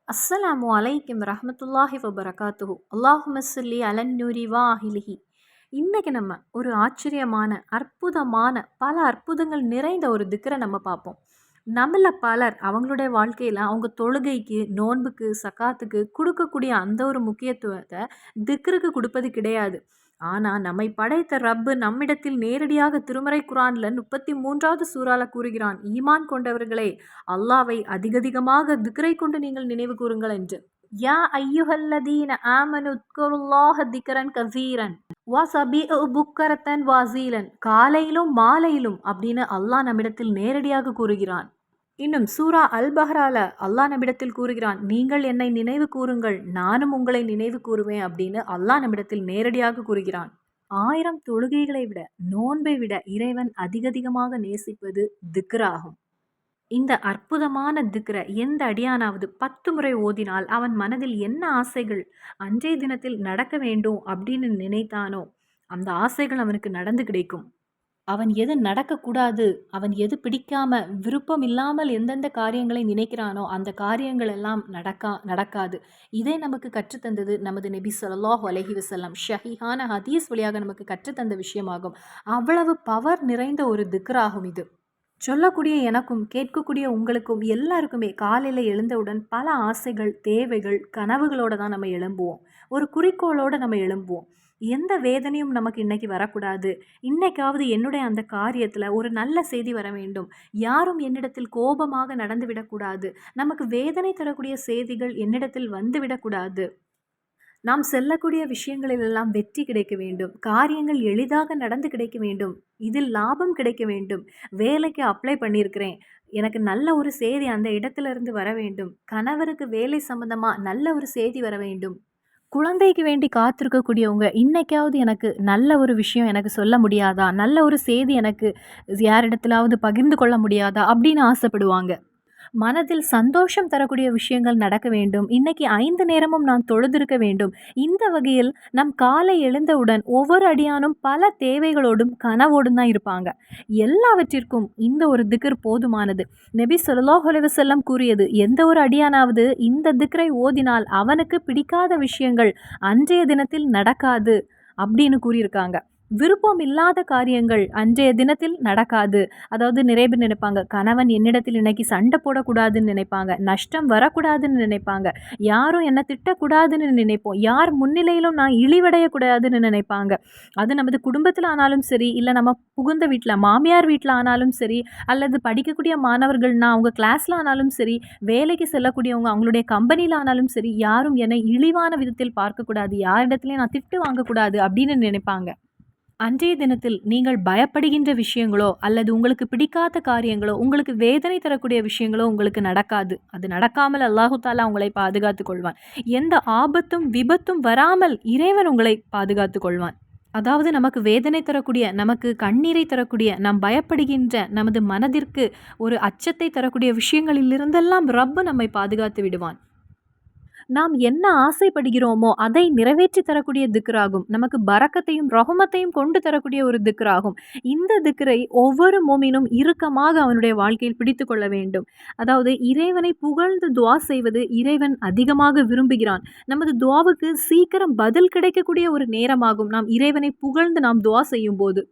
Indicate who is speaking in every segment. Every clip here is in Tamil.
Speaker 1: அஸ்ஸலாமு அலைக்கும் ரஹ்மத்துல்லாஹி வபரகாத்துஹு. அல்லாஹும்ம ஸல்லி அலன் நூரி வாஹிலிஹி. இன்னைக்கு நம்ம ஒரு ஆச்சரியமான, அற்புதமான, பல அற்புதங்கள் நிறைந்த ஒரு திக்ரை நம்ம பார்ப்போம். நம்மள பலர் அவங்களுடைய வாழ்க்கையில அவங்க தொழுகைக்கு, நோன்புக்கு, சக்காத்துக்கு குடுக்கக்கூடிய அந்த ஒரு முக்கியத்துவத்த திக்ருக்கு குடுப்பது கிடையாது. ஆனா, நம்மை படைத்த ரப்பு நம்மிடத்தில் நேரடியாக திருமறை குர்ஆன்ல 33வது சூறால கூறுகிறான், ஈமான் கொண்டவர்களே, அல்லாஹ்வை அதிகதிகமாக திக்ரை கொண்டு நீங்கள் நினைவு கூருங்கள் என்று. யா அய்யுஹல்லதீன ஆமனு உத்குருல்லாஹ திக்ரன் கஸீரன் வஸபிஹு புக்கரத்தன் வாசீலன். காலையிலும் மாலையிலும் அப்படின்னு அல்லாஹ் நம்மிடத்தில் நேரடியாக கூறுகிறான். இன்னும் சூரா அல் பஹ்ரால அல்லாஹ் நம்மிடத்தில் கூறுகிறான், நீங்கள் என்னை நினைவு கூறுங்கள், நானும் உங்களை நினைவு கூறுவேன் அப்படின்னு அல்லாஹ் நம்மிடத்தில் நேரடியாக கூறுகிறான். 1000 தொழுகைகளை விட, நோன்பை விட இறைவன் அதிகதிகமாக நேசிப்பது திக்ர் ஆகும். இந்த அற்புதமான திக்ர எந்த அடியானாவது 10 முறை ஓதினால் அவன் மனதில் என்ன ஆசைகள் அன்றைய தினத்தில் நடக்க வேண்டும் அப்படின்னு நினைத்தானோ அந்த ஆசைகள் அவனுக்கு நடந்து கிடைக்கும். அவன் எது நடக்கக்கூடாது, அவன் எது பிடிக்காம விருப்பம் இல்லாமல் எந்தெந்த காரியங்களை நினைக்கிறானோ அந்த காரியங்கள் எல்லாம் நடக்காது. இதை நமக்கு கற்றுத்தந்தது நமது நபி ஸல்லல்லாஹு அலைஹி வஸல்லம். ஷஹீஹான ஹதீஸ் வழியாக நமக்கு கற்றுத்தந்த விஷயமாகும். அவ்வளவு பவர் நிறைந்த ஒரு திக்ராகும் இது. சொல்லக்கூடிய எனக்கும் கேட்கக்கூடிய உங்களுக்கும் எல்லாருக்குமே காலையில் எழுந்தவுடன் பல ஆசைகள், தேவைகள், கனவுகளோட தான் நம்ம எழும்புவோம். ஒரு குறிக்கோளோட நம்ம எழும்புவோம். எந்த வேதனையும் நமக்கு இன்னைக்கு வரக்கூடாது, இன்னைக்காவது என்னுடைய அந்த காரியத்தில் ஒரு நல்ல செய்தி வர வேண்டும், யாரும் என்னிடத்தில் கோபமாக நடந்து விடக்கூடாது, நமக்கு வேதனை தரக்கூடிய செய்திகள் என்னிடத்தில் வந்து விடக்கூடாது, நாம் செல்லக்கூடிய விஷயங்களிலெல்லாம் வெற்றி கிடைக்க வேண்டும், காரியங்கள் எளிதாக நடந்து கிடைக்க வேண்டும், இதில் லாபம் கிடைக்க வேண்டும், வேலைக்கு அப்ளை பண்ணியிருக்கிறேன், எனக்கு நல்ல ஒரு செய்தி அந்த இடத்துல இருந்து வர வேண்டும், கணவருக்கு வேலை சம்பந்தமா நல்ல ஒரு செய்தி வர வேண்டும், குழந்தைக்கு வேண்டி காத்திருக்கக்கூடியவங்க இன்னைக்காவது எனக்கு நல்ல ஒரு விஷயம் எனக்கு சொல்ல முடியாதா, நல்ல ஒரு செய்தி எனக்கு யாரிடத்திலாவது பகிர்ந்து கொள்ள முடியாதா அப்படின்னு ஆசைப்படுவாங்க. மனதில் சந்தோஷம் தரக்கூடிய விஷயங்கள் நடக்க வேண்டும். இன்னைக்கு 5 நேரமும் நான் தொழுதிருக்க வேண்டும். இந்த வகையில் நம் காலை எழுந்தவுடன் ஒவ்வொரு அடியானும் பல தேவைகளோடும் கனவோடும் தான் இருப்பாங்க. எல்லாவற்றிற்கும் இந்த ஒரு திக்ர் போதுமானது. நபி ஸல்லல்லாஹு அலைஹி வஸல்லம் கூறியது, எந்த ஒரு அடியானாவது இந்த திக்ரை ஓதினால் அவனுக்கு பிடிக்காத விஷயங்கள் அன்றைய தினத்தில் நடக்காது அப்படின்னு கூறியிருக்காங்க. விருப்பம் இல்லாத காரியங்கள் அன்றைய தினத்தில் நடக்காது. அதாவது நிறைய பேர் நினைப்பாங்க, கணவன் என்னிடத்தில் இன்னைக்கு சண்டை போடக்கூடாதுன்னு நினைப்பாங்க, நஷ்டம் வரக்கூடாதுன்னு நினைப்பாங்க, யாரும் என்னை திட்டக்கூடாதுன்னு நினைப்போம், யார் முன்னிலையிலும் நான் இழிவடையக்கூடாதுன்னு நினைப்பாங்க. அது நமது குடும்பத்தில் ஆனாலும் சரி, இல்லை நம்ம புகுந்த வீட்டில் மாமியார் வீட்டில் ஆனாலும் சரி, அல்லது படிக்கக்கூடிய மாணவர்கள்னா அவங்க கிளாஸில் ஆனாலும் சரி, வேலைக்கு செல்லக்கூடியவங்க அவங்களுடைய கம்பெனியில் ஆனாலும் சரி, யாரும் என்னை இழிவான விதத்தில் பார்க்கக்கூடாது, யாரிடத்துலையும் நான் திட்டு வாங்கக்கூடாது அப்படின்னு நினைப்பாங்க. அன்றைய தினத்தில் நீங்கள் பயப்படுகின்ற விஷயங்களோ அல்லது உங்களுக்கு பிடிக்காத காரியங்களோ, உங்களுக்கு வேதனை தரக்கூடிய விஷயங்களோ உங்களுக்கு நடக்காது. அது நடக்காமல் அல்லாஹு தாலா உங்களை பாதுகாத்து கொள்வான். எந்த ஆபத்தும் விபத்தும் வராமல் இறைவன் உங்களை பாதுகாத்து கொள்வான். அதாவது நமக்கு வேதனை தரக்கூடிய, நமக்கு கண்ணீரை தரக்கூடிய, நாம் பயப்படுகின்ற, நமது மனதிற்கு ஒரு அச்சத்தை தரக்கூடிய விஷயங்களிலிருந்தெல்லாம் ரப்பு நம்மை பாதுகாத்து விடுவான். நாம் என்ன ஆசைப்படுகிறோமோ அதை நிறைவேற்றி தரக்கூடிய திக்ராகும். நமக்கு பரக்கத்தையும் ரஹமத்தையும் கொண்டு தரக்கூடிய ஒரு திக்ராகும். இந்த திக்ரை ஒவ்வொரு மோமினும் இறுக்கமாக அவனுடைய வாழ்க்கையில் பிடித்து கொள்ள வேண்டும். அதாவது இறைவனை புகழ்ந்து துவா செய்வது இறைவன் அதிகமாக விரும்புகிறான். நமது துவாவுக்கு சீக்கிரம் பதில் கிடைக்கக்கூடிய ஒரு நேரமாகும் நாம் இறைவனை புகழ்ந்து நாம் துவா செய்யும் போது.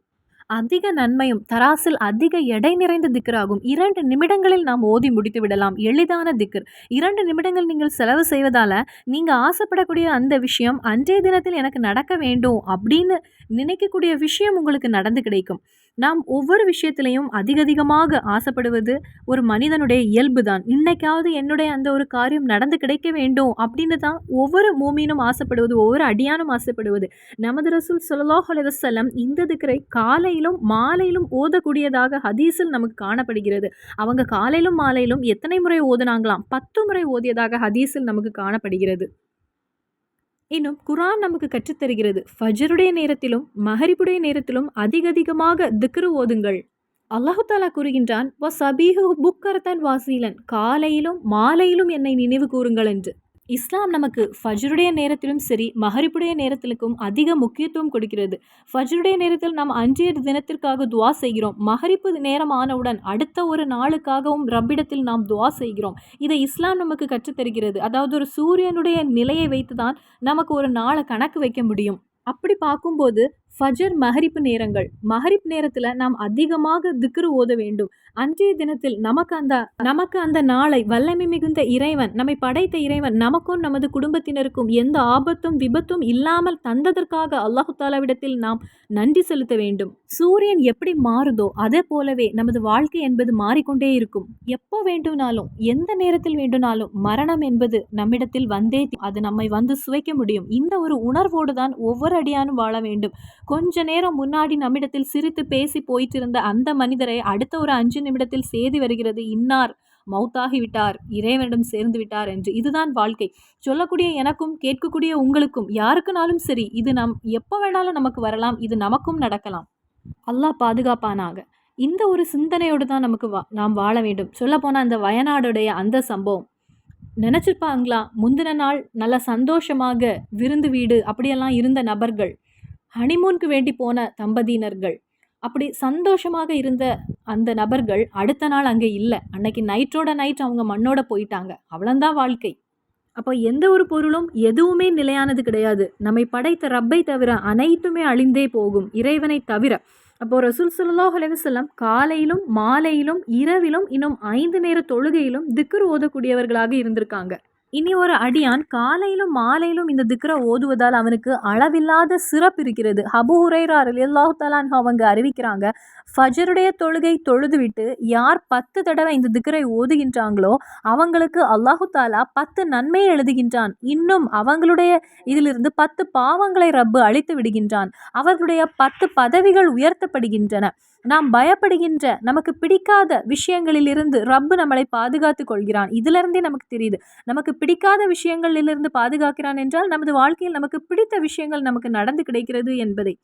Speaker 1: அதிக நன்மையும் தராசில் அதிக எடை நிறைந்த திக்ராகும். 2 நிமிடங்களில் நாம் ஓதி முடித்து விடலாம். எளிதான திக்ர். 2 நிமிடங்கள் நீங்கள் செலவு செய்வதால நீங்க ஆசைப்படக்கூடிய அந்த விஷயம் அன்றைய தினத்தில் எனக்கு நடக்க வேண்டும் அப்படின்னு நினைக்கக்கூடிய விஷயம் உங்களுக்கு நடந்து கிடைக்கும். நாம் ஒவ்வொரு விஷயத்திலையும் அதிகமாக ஆசைப்படுவது ஒரு மனிதனுடைய இயல்பு தான். இன்னைக்காவது என்னுடைய அந்த ஒரு காரியம் நடந்து கிடைக்க வேண்டும் அப்படின்னு தான் ஒவ்வொரு மூமினும் ஆசைப்படுவது, ஒவ்வொரு அடியானும் ஆசைப்படுவது. நமது ரசூல் ஸல்லல்லாஹு அலைஹி வஸல்லம் இந்த திக்ரை காலையிலும் மாலையிலும் ஓதக்கூடியதாக ஹதீஸில் நமக்கு காணப்படுகிறது. அவங்க காலையிலும் மாலையிலும் எத்தனை முறை ஓதுனாங்களாம்? 10 முறை ஓதியதாக ஹதீஸில் நமக்கு காணப்படுகிறது. இன்னும் குர்ஆன் நமக்கு கற்றுத்தருகிறது, ஃபஜ்ருடைய நேரத்திலும் மஹரிபுடைய நேரத்திலும் அதிகமாக திக்ரு ஓதுங்கள். அல்லாஹு தாலா கூறுகின்றான், வஸபிஹு புக்கரத்தன் வாசீலன், காலையிலும் மாலையிலும் என்னை நினைவு கூறுங்கள் என்று. இஸ்லாம் நமக்கு ஃபஜ்ருடைய நேரத்திலும் சரி, மகரிப்புடைய நேரத்திலுக்கும் அதிக முக்கியத்துவம் கொடுக்கிறது. ஃபஜ்ருடைய நேரத்தில் நாம் அன்றைய தினத்திற்காக துஆ செய்கிறோம். மகரிப்பு நேரம் ஆனவுடன் அடுத்த ஒரு நாளுக்காகவும் ரப்பிடத்தில் நாம் துஆ செய்கிறோம். இதை இஸ்லாம் நமக்கு கற்றுத் தருகிறது. அதாவது ஒரு சூரியனுடைய நிலையை வைத்து தான் நமக்கு ஒரு நாள கணக்கு வைக்க முடியும். அப்படி பார்க்கும்போது ஃபஜர், மகரிப் நேரங்கள். மகரிப் நேரத்துல நாம் அதிகமாக திக்ர் ஓத வேண்டும். அன்றைய தினத்தில் நமக்கு அந்த நாளை வல்லமை மிகுந்த இறைவன், நம்மை படைத்த இறைவன் நமக்கும் நமது குடும்பத்தினருக்கும் எந்த ஆபத்தும் விபத்தும் இல்லாமல் தந்ததற்காக அல்லாஹு தாலாவிடத்தில் நாம் நன்றி செலுத்த வேண்டும். சூரியன் எப்படி மாறுதோ அதே போலவே நமது வாழ்க்கை என்பது மாறிக்கொண்டே இருக்கும். எப்போ வேண்டுமானாலும் எந்த நேரத்தில் வேண்டுமானாலும் மரணம் என்பது நம்மிடத்தில் வந்தே அது நம்மை வந்து சுவைக்க முடியும். இந்த ஒரு உணர்வோடு தான் ஒவ்வொரு அடியானும் வாழ வேண்டும். கொஞ்ச நேரம் முன்னாடி நம்மிடத்தில் சிரித்து பேசி போயிட்டு இருந்த அந்த மனிதரை அடுத்த ஒரு 5 நிமிடத்தில் செய்தி வருகிறது, இன்னார் மௌத்தாகி விட்டார், இறைவனிடம் சேர்ந்து விட்டார் என்று. இதுதான் வாழ்க்கை. சொல்லக்கூடிய எனக்கும் கேட்கக்கூடிய உங்களுக்கும் யாருக்குனாலும் சரி, இது எப்போ வேணாலும் நமக்கு வரலாம், இது நமக்கும் நடக்கலாம். அல்லாஹ் பாதுகாப்பானாக. இந்த ஒரு சிந்தனையோடு தான் நாம் வாழ வேண்டும். சொல்லப்போனால் அந்த வயநாடுடைய அந்த சம்பவம் நினச்சிருப்பாங்களா? முந்தின நாள் நல்ல சந்தோஷமாக விருந்து வீடு அப்படியெல்லாம் இருந்த நபர்கள், ஹனிமூனுக்கு வேண்டி போன தம்பதியினர்கள், அப்படி சந்தோஷமாக இருந்த அந்த நபர்கள் அடுத்த நாள் அங்கே இல்லை. அன்னைக்கு நைட்டோட நைட் அவங்க மண்ணோட போயிட்டாங்க. அவ்வளோந்தான் வாழ்க்கை. அப்போ எந்த ஒரு பொருளும் எதுவுமே நிலையானது கிடையாது. நம்மை படைத்த ரப்பை தவிர அனைத்துமே அழிந்தே போகும், இறைவனை தவிர. அப்போ ரசூல் ஸல்லல்லாஹு அலைஹி வஸல்லம் காலையிலும் மாலையிலும் இரவிலும் இன்னும் 5 நேர தொழுகையிலும் திக்ர் ஓதக்கூடியவர்களாக இருந்திருக்காங்க. இனி ஒரு அடியான் காலையிலும் மாலையிலும் இந்த திக்ரை ஓதுவதால் அவனுக்கு அளவில்லாத சிறப்பு இருக்கிறது. அபூ ஹுரைரா ரலியல்லாஹு தஆலா அன்ஹு அவங்க அறிவிக்கிறாங்க, ஃபஜருடைய தொழுகை தொழுதுவிட்டு யார் 10 தடவை இந்த திக்ரை ஓதுகின்றாங்களோ அவங்களுக்கு அல்லாஹு தாலா 10 நன்மையை எழுதுகின்றான். இன்னும் அவங்களுடைய இதிலிருந்து 10 பாவங்களை ரப்பு அழித்து விடுகின்றான். அவர்களுடைய 10 பதவிகள் உயர்த்தப்படுகின்றன. நாம் பயப்படுகின்ற நமக்கு பிடிக்காத விஷயங்களிலிருந்து ரப்பு நம்மளை பாதுகாத்து கொள்கிறான். இதிலிருந்தே நமக்கு தெரியுது, நமக்கு பிடிக்காத விஷயங்களிலிருந்து பாதுகாக்கிறான் என்றால் நமது வாழ்க்கையில் நமக்கு பிடித்த விஷயங்கள் நமக்கு நடந்து கிடைக்கிறது என்பதை.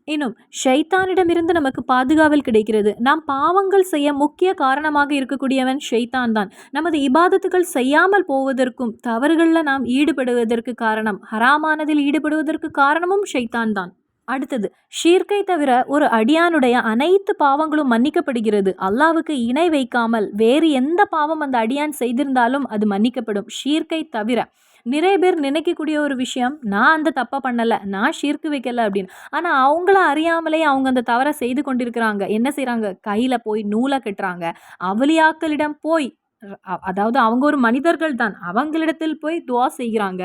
Speaker 1: இன்னும் ஷைத்தானிடமிருந்து நமக்கு பாதுகாவல் கிடைக்கிறது. நாம் பாவங்கள் செய்ய முக்கிய காரணமாக இருக்கக்கூடியவன் ஷைத்தான் தான். நமது இபாதத்துகள் செய்யாமல் போவதற்கும் தவறுகளில் நாம் ஈடுபடுவதற்கு காரணம், ஹராமானதில் ஈடுபடுவதற்கு காரணமும் ஷைத்தான் தான். அடுத்தது, ஷிர்கை தவிர ஒரு அடியானுடைய அனைத்து பாவங்களும் மன்னிக்கப்படுகிறது. அல்லாவுக்கு இணை வைக்காமல் வேறு எந்த பாவம் அந்த அடியான் செய்திருந்தாலும் அது மன்னிக்கப்படும், ஷிர்கை தவிர. நிறைய பேர் நினைக்கக்கூடிய ஒரு விஷயம், நான் அந்த தப்பை பண்ணலை, நான் ஷிர்கு வைக்கலை அப்படின்னு. ஆனால் அவங்கள அறியாமலே அவங்க அந்த தவறை செய்து கொண்டிருக்கிறாங்க. என்ன செய்கிறாங்க? கையில் போய் நூலை கட்டுறாங்க, அவலியாக்களிடம் போய், அதாவது அவங்க ஒரு மனிதர்கள் தான், அவங்களிடத்தில் போய் துவா செய்கிறாங்க.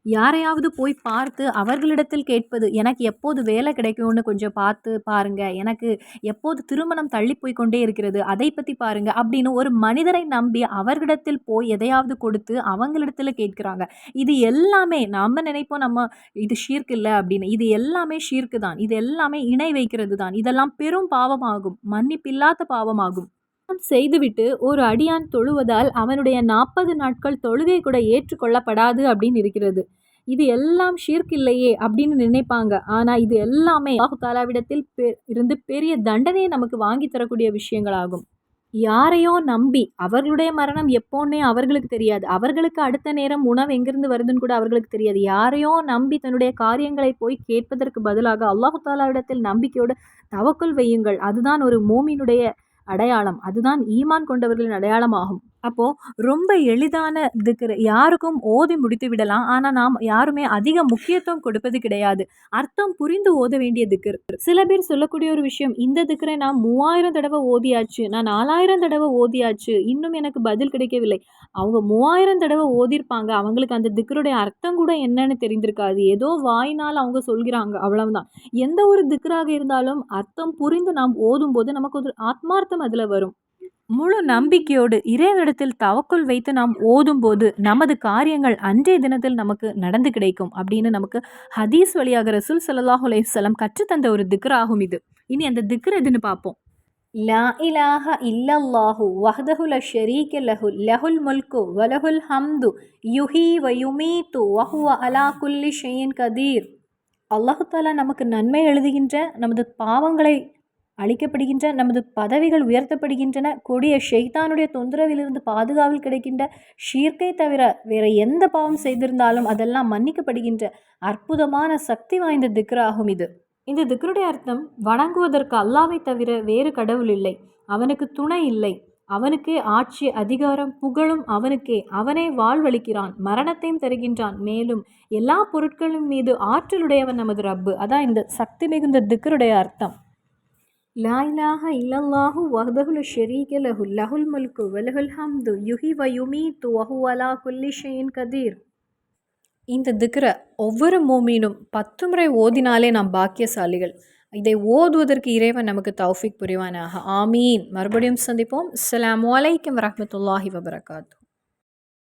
Speaker 1: யாரையாவது போய் பார்த்து அவர்களிடத்தில் கேட்பது, எனக்கு எப்போது வேலை கிடைக்கும்னு கொஞ்சம் பார்த்து பாருங்க, எனக்கு எப்போது திருமணம் தள்ளி போய் கொண்டே இருக்கிறது அதை பற்றி பாருங்க அப்படின்னு ஒரு மனிதரை நம்பி அவர்களிடத்தில் போய் எதையாவது கொடுத்து அவங்களிடத்தில் கேட்குறாங்க. இது எல்லாமே நம்ம நினைப்போம் இது ஷிர்க் இல்லை அப்படின்னு. இது எல்லாமே ஷிர்க்கு தான். இது எல்லாமே இணை வைக்கிறது தான். இதெல்லாம் பெரும் பாவமாகும், மன்னிப்பில்லாத பாவமாகும். செய்துவிட்டு ஒரு அடியான் தொழுவதால் அவனுடைய 40 நாட்கள் தொழுகை கூட ஏற்றுக்கொள்ளப்படாது அப்படின்னு இருக்கிறது. இது எல்லாம் ஷிர்க் இல்லையே அப்படின்னு நினைப்பாங்க. ஆனால் இது எல்லாமே அல்லாஹ் தாலாவிடத்தில் இருந்து பெரிய தண்டனையை நமக்கு வாங்கி தரக்கூடிய விஷயங்களாகும். யாரையோ நம்பி அவர்களுடைய மரணம் எப்போன்னே அவர்களுக்கு தெரியாது, அவர்களுக்கு அடுத்த நேரம் உணவு எங்கிருந்து வருதுன்னு கூட அவர்களுக்கு தெரியாது. யாரையோ நம்பி தன்னுடைய காரியங்களை போய் கேட்பதற்கு பதிலாக அல்லாஹ் தாலாவிடத்தில் நம்பிக்கையோடு தவக்குல் வையுங்கள். அதுதான் ஒரு மோமினுடைய அடையாளம், அதுதான் ஈமான் கொண்டவர்களின் அடையாளமாகும். அப்போ ரொம்ப எளிதான திக்ர், யாருக்கும் ஓதி முடித்து விடலாம். ஆனால் நாம் யாருமே அதிக முக்கியத்துவம் கொடுப்பது கிடையாது. அர்த்தம் புரிந்து ஓத வேண்டிய திக்ர். சில பேர் சொல்லக்கூடிய ஒரு விஷயம், இந்த திக்ரை நான் 3000 தடவை ஓதியாச்சு, நான் 4000 தடவை ஓதியாச்சு, இன்னும் எனக்கு பதில் கிடைக்கவில்லை. அவங்க 3000 தடவை ஓதிருப்பாங்க, அவங்களுக்கு அந்த திக்ருடைய அர்த்தம் கூட என்னன்னு தெரிந்திருக்காது. ஏதோ வாயினால் அவங்க சொல்கிறாங்க, அவ்வளவுதான். எந்த ஒரு திக்ராக இருந்தாலும் அர்த்தம் புரிந்து நாம் ஓதும்போது நமக்கு ஒரு ஆத்மார்த்தம் அதில் வரும். முழு நம்பிக்கையோடு இறைவனிடத்தில் தவக்குல் வைத்து நாம் ஓதும்போது நமது காரியங்கள் அன்றைய தினத்தில் நமக்கு நடந்து கிடைக்கும் அப்படின்னு நமக்கு ஹதீஸ் வழியாக ரசூல் ஸல்லல்லாஹு அலைஹி வஸல்லம் கற்றுத்தந்த ஒரு திக்ர் ஆகும் இது. இனி அந்த திக்ர் எதுன்னு பார்ப்போம். லா இலாஹ இல்லல்லாஹு வஹ்தஹு லா ஷரீக லஹு லஹுல் முல்கு வலஹுல் ஹம்து யுஹீ வ யுமீத்து வஹுவ அலா குல்லி ஷைஇன் கதீர். அல்லாஹ் தஆலா நமக்கு நன்மை எழுதுகின்ற, நமது பாவங்களை அளிக்கப்படுகின்ற, நமது பதவிகள் உயர்த்தப்படுகின்றன, கொடிய ஷைத்தானுடைய தொந்தரவிலிருந்து பாதுகாவல் கிடைக்கின்ற, ஷிர்கை தவிர வேற எந்த பாவம் செய்திருந்தாலும் அதெல்லாம் மன்னிக்கப்படுகின்ற அற்புதமான சக்தி வாய்ந்த திக்ராகும் இது. இந்த திக்ருடைய அர்த்தம், வணங்குவதற்கு அல்லாவை தவிர வேறு கடவுள் இல்லை, அவனுக்கு துணை இல்லை, அவனுக்கே ஆட்சி அதிகாரம் புகழும் அவனுக்கே, அவனே வாழ்வளிக்கிறான், மரணத்தையும் தருகின்றான், மேலும் எல்லா பொருட்களின் மீது ஆற்றலுடையவன் நமது ரப்பு. அதான் இந்த சக்தி மிகுந்த திக்ருடைய அர்த்தம். லா இலாஹ இல்லல்லாஹு வஹ்தஹு லா ஷரீக லஹு லஹுல் முல்கு வலஹுல் ஹம்து யுஹ்யி வ யுமீத்து வஹுவ அலா குல்லி ஷைஇன் கதீர். இந்த திக்ர ஒவ்வொரு மூமீனும் 10 முறை ஓதினாலே நாம் பாக்கியசாலிகள். இதை ஓதுவதற்கு இறைவன் நமக்கு தௌஃபீக் புரிவானாக. ஆமீன். மறுபடியும் சந்திப்போம். அஸ்ஸலாமு அலைக்கும் வரஹ்மத்துல்லாஹி வபரகாத்துஹு.